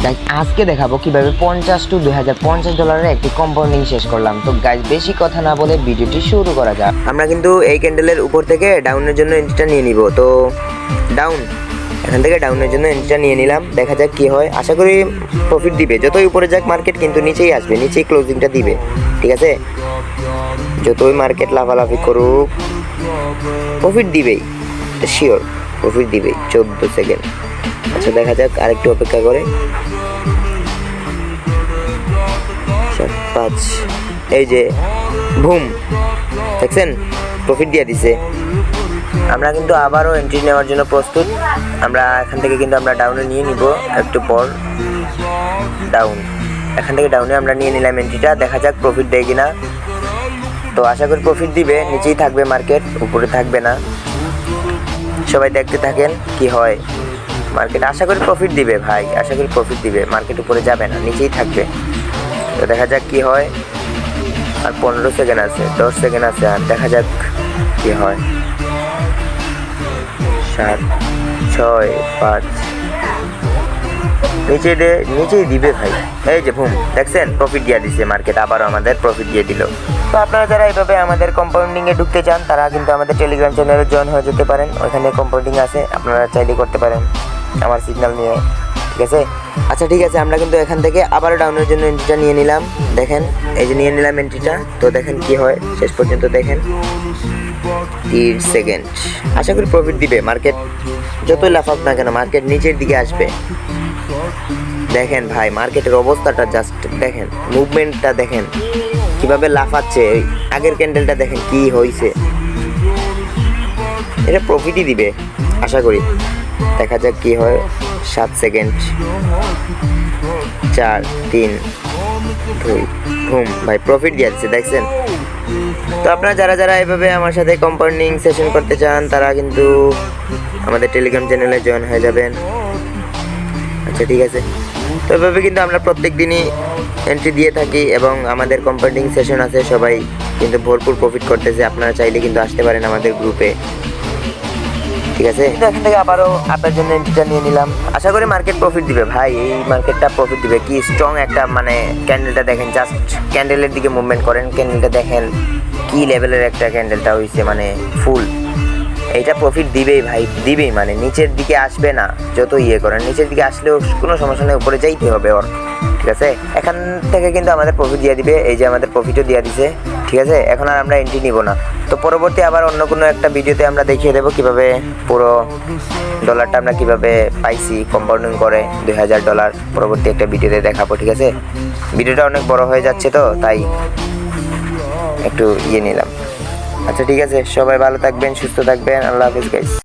Guys আজকে দেখাবো কিভাবে 50 to 2050 ডলারের একটি কম্পাউন্ডিং শেষ করলাম। তো গাইজ বেশি কথা না বলে ভিডিওটি শুরু করা যাক। আমরা কিন্তু এই ক্যান্ডেলের উপর থেকে ডাউনের জন্য এন্ট্রিটা নিয়ে নিব। তো ডাউন, এখান থেকে ডাউনের জন্য এন্ট্রিটা নিয়ে নিলাম। দেখা যাক কি হয়, আশা করি প্রফিট দিবে। যতই উপরে যাক মার্কেট কিন্তু নিচেই আসবে, নিচেই ক্লোজিংটা দিবে, ঠিক আছে? যতই মার্কেট লাফালাফি করুক প্রফিট দিবেই, শিওর প্রফিট দিবেই। 14 সেকেন্ড। আচ্ছা দেখা যাক, আরেকটু অপেক্ষা করে। 5, এই যে বুম, দেখছেন প্রফিট দিয়ে দিছে। আমরা কিন্তু আবারও এন্ট্রি নেওয়ার জন্য প্রস্তুত। আমরা এখান থেকে কিন্তু আমরা ডাউনে নিয়ে নিব একটু পর। ডাউন, এখান থেকে ডাউনে আমরা নিয়ে নিলাম এন্ট্রিটা। দেখা যাক প্রফিট দেয় কিনা। তো আশা করি প্রফিট দিবে, নিচেই থাকবে মার্কেট, উপরে থাকবে না। সবাই দেখতে থাকেন কি হয় মার্কেট। আশা করি প্রফিট দিবে ভাই, আশা করি প্রফিট দিবে। মার্কেট উপরে যাবে না, নিচেই থাকবে। তো দেখা যাক কি হয়। আর 15 সেকেন্ড আছে, 10 সেকেন্ড আছে, আর দেখা যাক কি হয়। 7, 6, 5, নিচেই দিবে ভাই। এই যে বুম, দেখছেন প্রফিট দিয়ে দিছে মার্কেট, আবারও আমাদের প্রফিট দিয়ে দিল। তো আপনারা যারা এইভাবে আমাদের কম্পাউন্ডিংয়ে ঢুকতে চান তারা কিন্তু আমাদের টেলিগ্রাম চ্যানেলে জয়েন হয়ে যেতে পারেন। ওইখানে কম্পাউন্ডিং আছে, আপনারা চাইলে করতে পারেন আমার সিগন্যাল নিয়ে, ঠিক আছে? আচ্ছা ঠিক আছে, আমরা কিন্তু এখান থেকে আবারও ডাউনের জন্য এন্ট্রিটা নিয়ে নিলাম। দেখেন এই যে নিয়ে নিলাম এন্ট্রিটা। তো দেখেন কি হয় শেষ পর্যন্ত, দেখেন 30 সেকেন্ড। আশা করি প্রফিট দিবে মার্কেট, যতই লাফাক না কেন মার্কেট নিচের দিকে আসবে। দেখেন ভাই মার্কেটের অবস্থাটা জাস্ট দেখেন, মুভমেন্টটা দেখেন কিভাবে লাফাচ্ছে। আগের ক্যান্ডেলটা দেখেন কি হয়েছে। এটা প্রফিটই দিবে আশা করি। দেখা যাক কি হয়। 7 সেকেন্ড। 4, 3, 2, বুম, ভাই প্রফিট দিয়ে দিচ্ছে, দেখছেন? তো আপনারা যারা এভাবে আমার সাথে কম্পাউন্ডিং সেশন করতে চান তারা কিন্তু আমাদের টেলিগ্রাম চ্যানেলে জয়েন হয়ে যাবেন। আচ্ছা ঠিক আছে। তো এভাবে কিন্তু আমরা প্রত্যেক দিনই এন্ট্রি দিয়ে থাকি এবং আমাদের কম্পাউন্ডিং সেশন আছে, সবাই কিন্তু ভরপুর প্রফিট করতেছে। আপনারা চাইলে কিন্তু আসতে পারেন আমাদের গ্রুপে, ঠিক আছে? তো এখান থেকে আবারও আপনার জন্য এন্ট্রিটা নিয়ে নিলাম। আশা করি মার্কেট প্রফিট দিবে ভাই, এই মার্কেটটা প্রফিট দিবে। কি স্ট্রং একটা মানে ক্যান্ডেলটা দেখেন, জাস্ট ক্যান্ডেলের দিকে মুভমেন্ট করেন, ক্যান্ডেলটা দেখেন কি লেভেলের একটা ক্যান্ডেলটা হয়েছে, মানে ফুল। এইটা প্রফিট দিবেই ভাই, দিবেই, মানে নিচের দিকে আসবে না। যত ইয়ে করেন নিচের দিকে আসলেও কোনো সমস্যা নেই, উপরে যাইতে হবে ওর, ঠিক আছে? এখান থেকে কিন্তু আমাদের প্রফিট দিয়ে দিবে। এই যে আমাদের প্রফিটও দিয়ে দিছে, ঠিক আছে? এখন আর আমরা এন্ট্রি নিব না। তো পরবর্তী আবার অন্য কোনো একটা ভিডিওতে আমরা দেখিয়ে দেবো কিভাবে পুরো ডলারটা আমরা কিভাবে পাইছি কম্পাউন্ডিং করে 2000 ডলার। পরবর্তী একটা ভিডিওতে দেখাবো, ঠিক আছে? ভিডিওটা অনেক বড় হয়ে যাচ্ছে তো তাই একটু ইয়ে নিলাম। আচ্ছা ঠিক আছে, সবাই ভালো থাকবেন, সুস্থ থাকবেন। আল্লাহ হাফিজ গাইস।